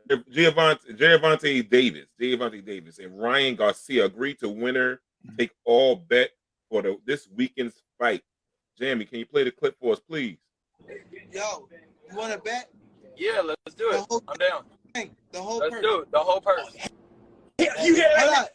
Gervonta Davis, and Ryan Garcia agreed to winner take all bet for this weekend's fight. Jamie, can you play the clip for us, please? Yo, you want to bet? Yeah, let's do it. I'm down. The whole let's purse. do it. The whole purse. You hear that?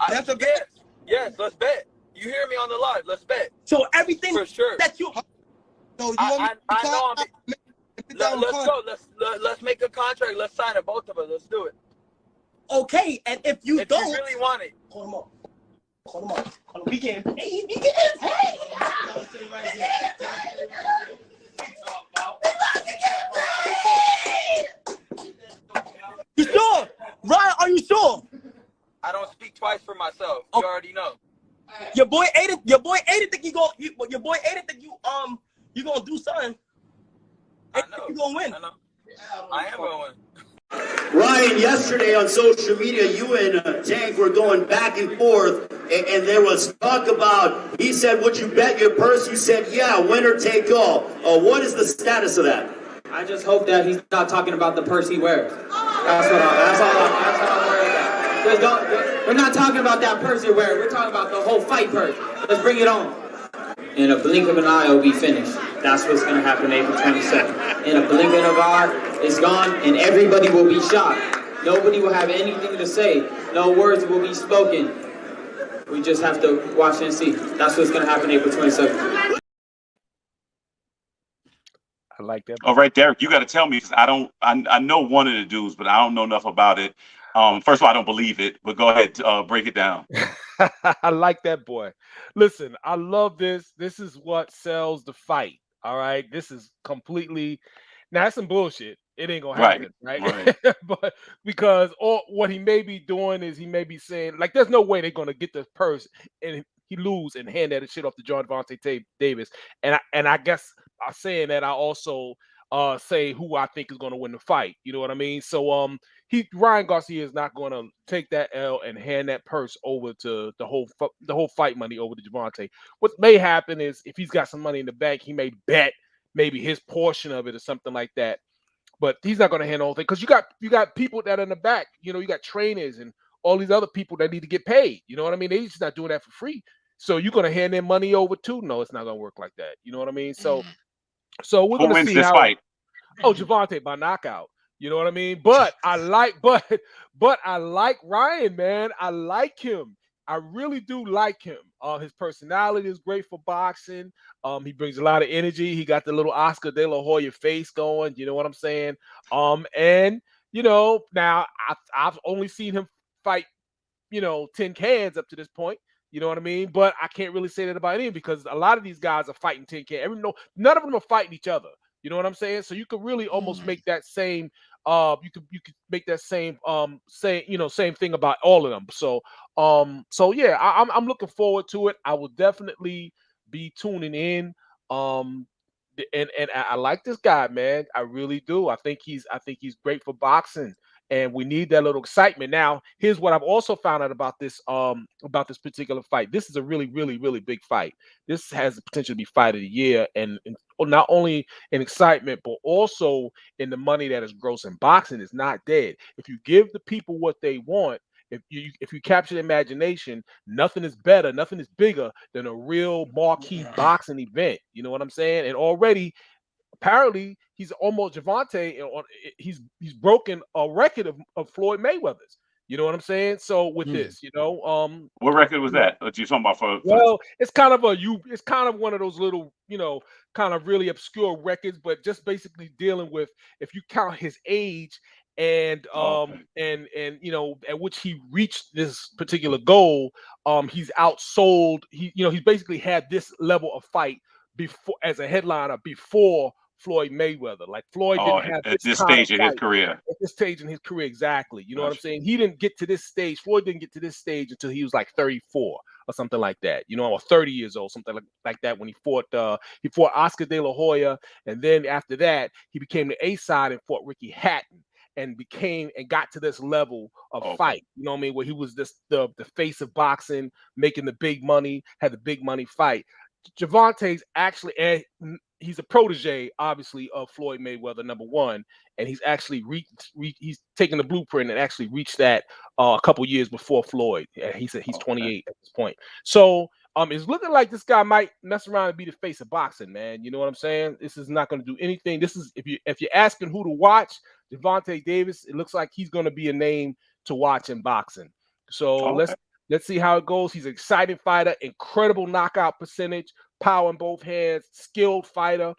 That's a bet. Yes, let's bet. You hear me on the live? Let's bet. So everything for sure that you. So you want me to I know. Let's go. Let's make a contract. Let's sign it, both of us. Let's do it. Okay, and if you don't, you really want it, call him up. Call him up. We getting paid. We getting paid. You sure? Ryan, are you sure? I don't speak twice for myself. You already know. Your boy Aiden. Your boy Aiden think your boy Aiden think you gonna do something. I know. You gonna win. I know. I am gonna win. Ryan, yesterday on social media, you and Tank were going back and forth, and there was talk about, he said, would you bet your purse? You said, yeah, winner take all. What is the status of that? I just hope that he's not talking about the purse he wears. That's all I'm worried about. We're not talking about that purse you're wearing. We're talking about the whole fight purse. Let's bring it on. In a blink of an eye, it'll be finished. That's what's going to happen April 22nd. In a blink of an eye, it's gone, and everybody will be shocked. Nobody will have anything to say. No words will be spoken. We just have to watch and see. That's what's going to happen April 27th. I like that. All right, Derek, you got to tell me, because I know one of the dudes, but I don't know enough about it. First of all, I don't believe it, but go ahead, break it down. I like that, boy. Listen, I love this. This is what sells the fight. All right. This is completely, now that's some bullshit. It ain't gonna happen, right? But because what he may be doing is he may be saying, like, there's no way they're gonna get this purse and he lose and hand that shit off to Gervonta Davis. And I guess by saying that, I also say who I think is gonna win the fight. You know what I mean? So Ryan Garcia is not going to take that L and hand that purse over to the whole fight money over to Gervonta. What may happen is if he's got some money in the bank, he may bet maybe his portion of it or something like that. But he's not going to hand the whole thing because you got people that are in the back. You know, you got trainers and all these other people that need to get paid. You know what I mean? They're just not doing that for free. So you're going to hand their money over too? No, it's not going to work like that. You know what I mean? So we're going to see this fight. Oh, Gervonta by knockout. You know what I mean? But I like Ryan, man. I like him. I really do like him. His personality is great for boxing. He brings a lot of energy. He got the little Oscar De La Hoya face going. You know what I'm saying? And you know, now I've only seen him fight, 10 cans up to this point. You know what I mean? But I can't really say that about him because a lot of these guys are fighting 10 cans. None of them are fighting each other. You know what I'm saying? So you could really almost make that same you could make that same same thing about all of them. So yeah, I'm looking forward to it. I will definitely be tuning in. And I like this guy, man. I really do. I think he's great for boxing. And we need that little excitement. Now, here's what I've also found out about this particular fight. This is a really, really, really big fight. This has the potential to be fight of the year, and not only in excitement, but also in the money that is grossing. Boxing is not dead. If you give the people what they want, if you capture the imagination, nothing is better, nothing is bigger than a real marquee boxing event. You know what I'm saying? And already, apparently, he's almost Gervonta. He's broken a record of Floyd Mayweather's. You know what I'm saying? So with this, what record was that? What you talking about for? Well, it's kind of one of those little, kind of really obscure records, but just basically dealing with if you count his age and and at which he reached this particular goal, he's outsold. He's basically had this level of fight before as a headliner before Floyd Mayweather. Like Floyd didn't have at this stage in his career. At this stage in his career, exactly. You know what I'm saying? He didn't get to this stage. Floyd didn't get to this stage until he was like 34 or something like that. Or 30 years old, something like that. When he fought Oscar De La Hoya, and then after that, he became the A side and fought Ricky Hatton. And got to this level of fight, you know what I mean? Where he was the face of boxing, making the big money, had the big money fight. Gervonta's actually, and he's a protege, obviously, of Floyd Mayweather, number one, and he's actually he's taken the blueprint and actually reached that a couple years before Floyd. He said he's 28 at this point. So it's looking like this guy might mess around and be the face of boxing, man. You know what I'm saying? This is not going to do anything. This is if you're asking who to watch, Gervonta Davis, it looks like he's going to be a name to watch in boxing. So let's see how it goes. He's an exciting fighter, incredible knockout percentage, power in both hands, skilled fighter,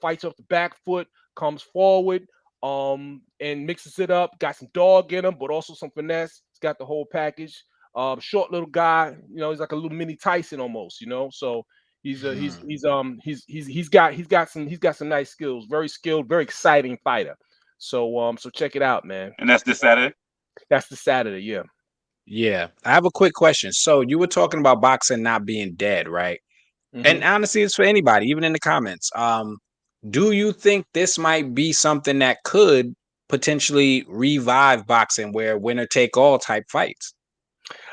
fights off the back foot, comes forward, and mixes it up. Got some dog in him, but also some finesse. He's got the whole package. Short little guy, you know, he's like a little mini Tyson almost, you know. So he's got some nice skills, very skilled, very exciting fighter. So check it out, man. And that's this Saturday? That's the Saturday, yeah. Yeah. I have a quick question. So you were talking about boxing not being dead, right? Mm-hmm. And honestly, it's for anybody, even in the comments. Do you think this might be something that could potentially revive boxing, where winner take all type fights?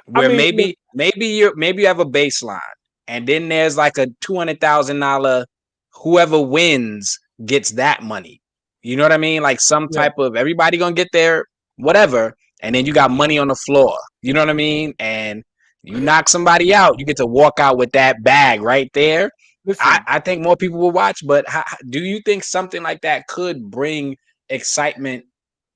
Where maybe you have a baseline, and then there's like a $200,000, whoever wins gets that money. You know what I mean? Like some type of everybody gonna get their whatever, and then you got money on the floor. You know what I mean? And you knock somebody out, you get to walk out with that bag right there. I think more people will watch, but do you think something like that could bring excitement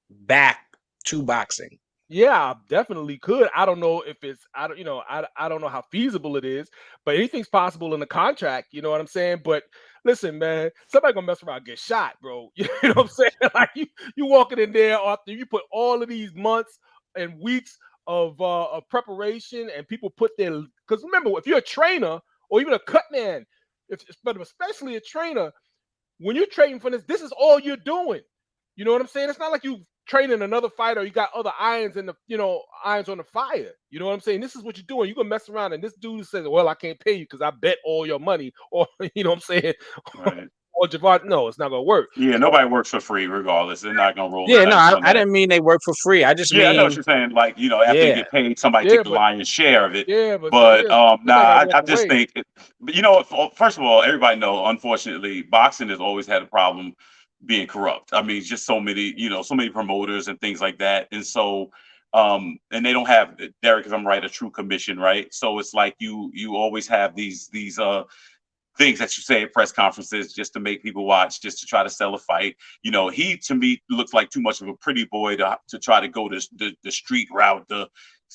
back to boxing? Yeah, definitely could. I don't know if it's I don't know how feasible it is, but anything's possible in the contract, you know what I'm saying? But listen, man, somebody gonna mess around and get shot, bro. You know what I'm saying? Like you walking in there after you put all of these months and weeks of preparation, and people put their, because remember, if you're a trainer or even a cut man, but especially a trainer, when you're training for this is all you're doing. You know what I'm saying? It's not like you training another fighter, you got other irons in the, irons on the fire. You know what I'm saying? This is what you're doing. You're gonna mess around and this dude says, well, I can't pay you because I bet all your money, or you know what I'm saying? Right. Or Gervonta, no, it's not gonna work. Yeah, nobody works for free regardless. They're not gonna roll. Yeah, no, I didn't mean they work for free. I just mean, I know what you're saying. Like, after they get paid, somebody take the lion's share of it. Yeah, I just think, first of all, everybody know, unfortunately, boxing has always had a problem being corrupt. I mean, just so many promoters and things like that. And so, and they don't have, Derek, if I'm right, a true commission, right? So it's like you always have these things that you say at press conferences just to make people watch, just to try to sell a fight. He, to me, looks like too much of a pretty boy to try to go the street route, the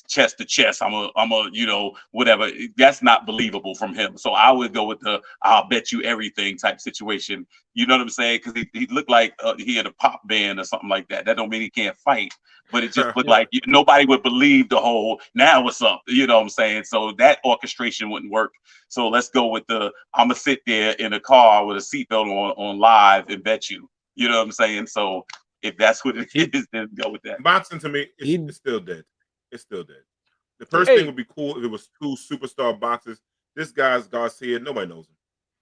chest to chest. I'm a whatever. That's not believable from him. So I would go with the I'll bet you everything type situation. You know what I'm saying? Because he looked like he had a pop band or something like that. That don't mean he can't fight, but it just looked like nobody would believe the whole now what's up. You know what I'm saying? So that orchestration wouldn't work. So let's go with the I'm gonna sit there in a car with a seatbelt on live and bet you. You know what I'm saying? So if that's what it is, then go with that. Boxing to me, it's still dead. It's still dead. The first thing would be cool if it was two superstar boxers. This guy's Garcia. Nobody knows him.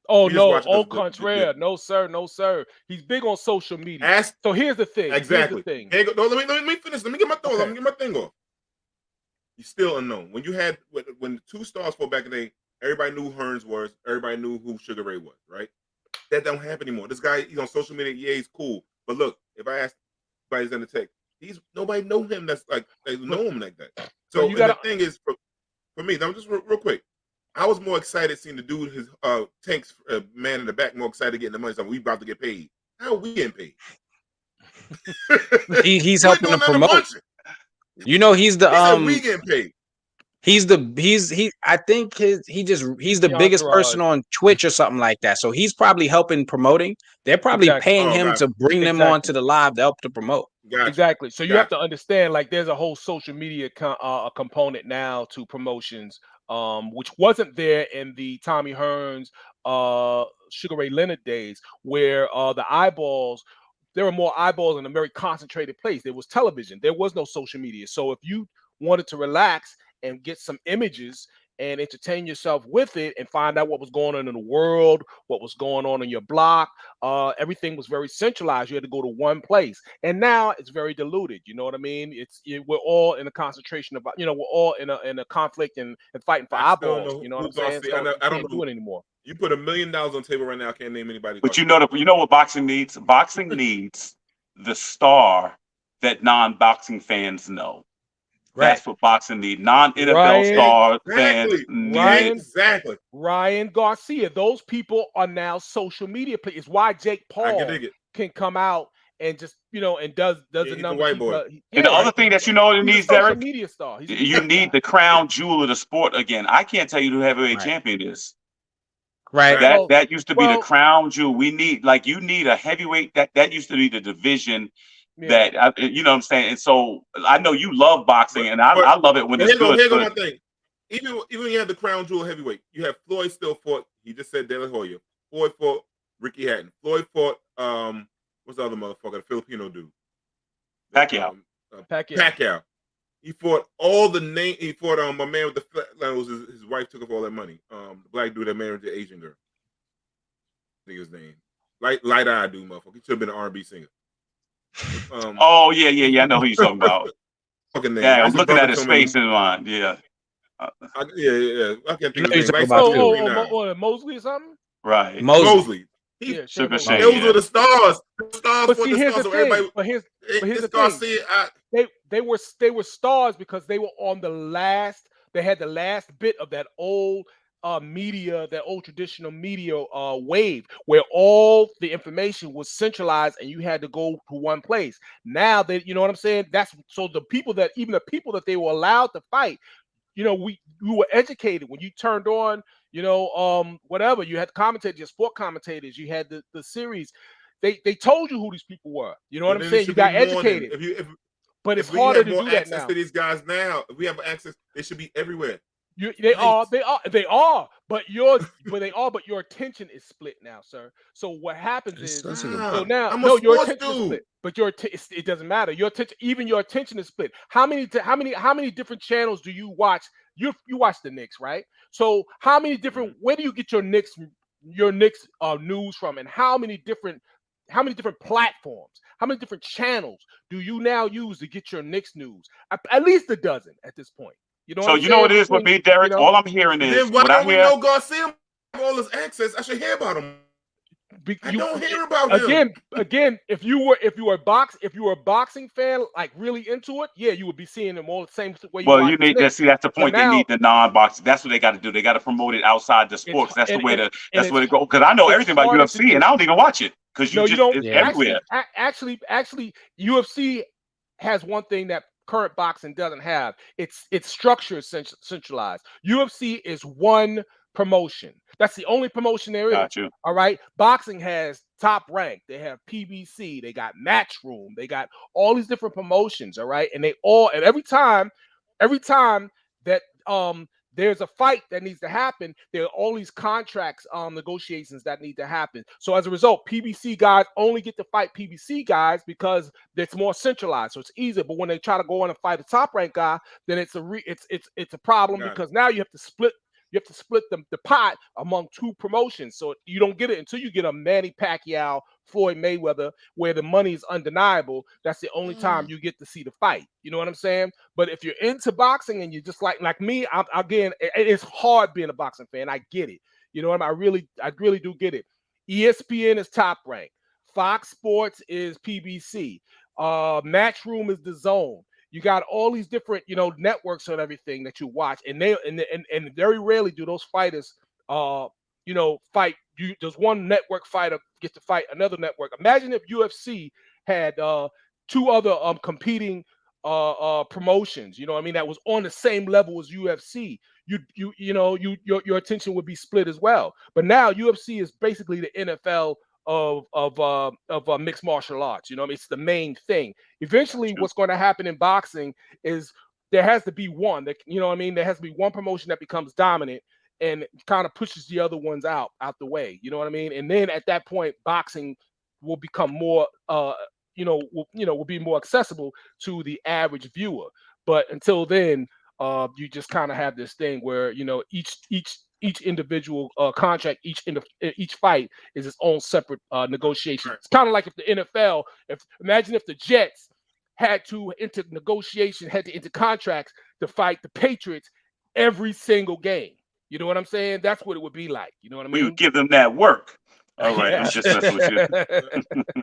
Oh, no. Au contraire. No, sir. No, sir. He's big on social media. So here's the thing. Exactly. Here's the thing. Let me finish. Let me get my thought. Let me get my thing off. He's still unknown. When the two stars fought back in the day, everybody knew who Hearns was. Everybody knew who Sugar Ray was, right? That don't happen anymore. This guy, he's on social media. Yeah, he's cool. But look, if I ask anybody's in the tech, nobody know him. That's like they know him like that. So the thing is, for me, now just real quick, I was more excited seeing the dude, his Tank's man in the back, more excited getting the money. So we about to get paid. How are we getting paid? he's helping to promote. He's the we getting paid. He's I think he's the biggest person on Twitch or something like that. So he's probably helping promoting. They're probably paying him to bring them on to the live to help to promote. Exactly. So you have to understand, like, there's a whole social media component now to promotions, which wasn't there in the Tommy Hearns, Sugar Ray Leonard days, where there were more eyeballs in a very concentrated place. There was television. There was no social media. So if you wanted to relax and get some images and entertain yourself with it and find out what was going on in the world, what was going on in your block, everything was very centralized. You had to go to one place. And now it's very diluted. You know what I mean? We're all in a concentration of, we're all in a conflict and fighting for eyeballs. You know what I'm saying? So I don't do it anymore. You put $1 million on the table right now. I can't name anybody. But you know what boxing needs? Boxing needs the star that non-boxing fans know. Right. That's what boxing needs. Non-NFL Ryan- star Exactly. fans need Ryan- it. Exactly. Ryan Garcia. Those people are now social media players. It's why Jake I Paul can dig it. can come out and just and does Yeah, the he's a numbers. white boy. And the other thing that you know it he's a needs, social Derek, media star. He's a you need the crown jewel of the sport again. I can't tell you who heavyweight Right. champion is. Right. That used to be the well- crown jewel. We need you need a heavyweight. That used to be the division. Yeah. That you know what I'm saying. And so I know you love boxing, and I love it when it's Here good. go my thing. Even when you have the crown jewel heavyweight, you have Floyd still fought. He just said De La Hoya. Floyd fought Ricky Hatton. Floyd fought what's the other motherfucker? The Filipino dude. Pacquiao. Pacquiao. He fought all the name. He fought my man with the flatline. His wife took off all that money. The black dude that married the Asian girl. I think his name. Light eye dude, motherfucker. He should have been an R&B singer. Oh yeah. I know who you're talking about. Fucking name. Yeah, I'm looking at his face in mind. Yeah. Yeah. I can't think of You his know name. Oh, Mosley or something? Right. Mosley. Yeah, Sugar Mosley. Shane. Those were the stars. The stars But for see, the here's stars. the So everybody. thing. But here's It's the Garcia. thing. They were stars because they were on the last. They had the last bit of that old media, that old traditional media wave, where all the information was centralized and you had to go to one place. Now that you know what I'm saying. That's so the people that they were allowed to fight. We were educated when you turned on. Whatever you had commentators, your sport commentators, you had the series. They told you who these people were. You know what I'm saying? You got educated. But it's harder to do that now. To these guys now, if we have access, they should be everywhere. They are, but your attention is split now, sir. So what happens is your attention is split, but it doesn't matter. Your attention is split. How many different channels do you watch? You watch the Knicks, right? So how many different? Where do you get your Knicks news from, and how many different platforms? How many different channels do you now use to get your Knicks news? At least a dozen at this point. So you know what it is with me, Derek? All I'm hearing is then why don't we know Garcia have all his access? I should hear about him. I don't hear about him. Again, if you were a boxing fan, like really into it, yeah, you would be seeing them all the same way. You need to see. That's the point. They need the non-boxing. That's what they got to do. They got to promote it outside the sports. That's the way to go. Because I know everything about UFC, and I don't even watch it because it's everywhere. Actually, UFC has one thing that current boxing doesn't have. It's structure centralized. UFC is one promotion. That's the only promotion there is. Got you. All right. Boxing has Top Rank. They have PBC. They got Matchroom. They got all these different promotions. All right. And every time that there's a fight that needs to happen, there are all these contracts, negotiations that need to happen. So as a result, PBC guys only get to fight PBC guys because it's more centralized. So it's easier. But when they try to go on and fight a Top Rank guy, then it's a problem because now you have to split the pot among two promotions. So you don't get it until you get a Manny Pacquiao, Floyd Mayweather, where the money is undeniable. That's the only time you get to see the fight. You know what I'm saying? But if you're into boxing and you're just like me, it's hard being a boxing fan. I get it. You know what I mean? I really do get it. ESPN is Top Rank. Fox Sports is PBC. Matchroom is The Zone. You got all these different, networks and everything that you watch, and very rarely do those fighters, fight. Does one network fighter get to fight another network? Imagine if UFC had two other competing promotions. You know what I mean? That was on the same level as UFC. Your attention would be split as well. But now UFC is basically the NFL of mixed martial arts. You know what I mean? It's the main thing. Eventually what's going to happen in boxing is there has to be one that, you know what I mean? There has to be one promotion that becomes dominant and kind of pushes the other ones out the way. You know what I mean? And then at that point, boxing will become more, will be more accessible to the average viewer. But until then, you just kind of have this thing where, each individual contract, each fight is its own separate negotiation. It's kind of like if the NFL, imagine if the Jets had to enter contracts to fight the Patriots every single game. You know what I'm saying? That's what it would be like. You know what I mean? We would give them that work. All right, I'm just messing with you.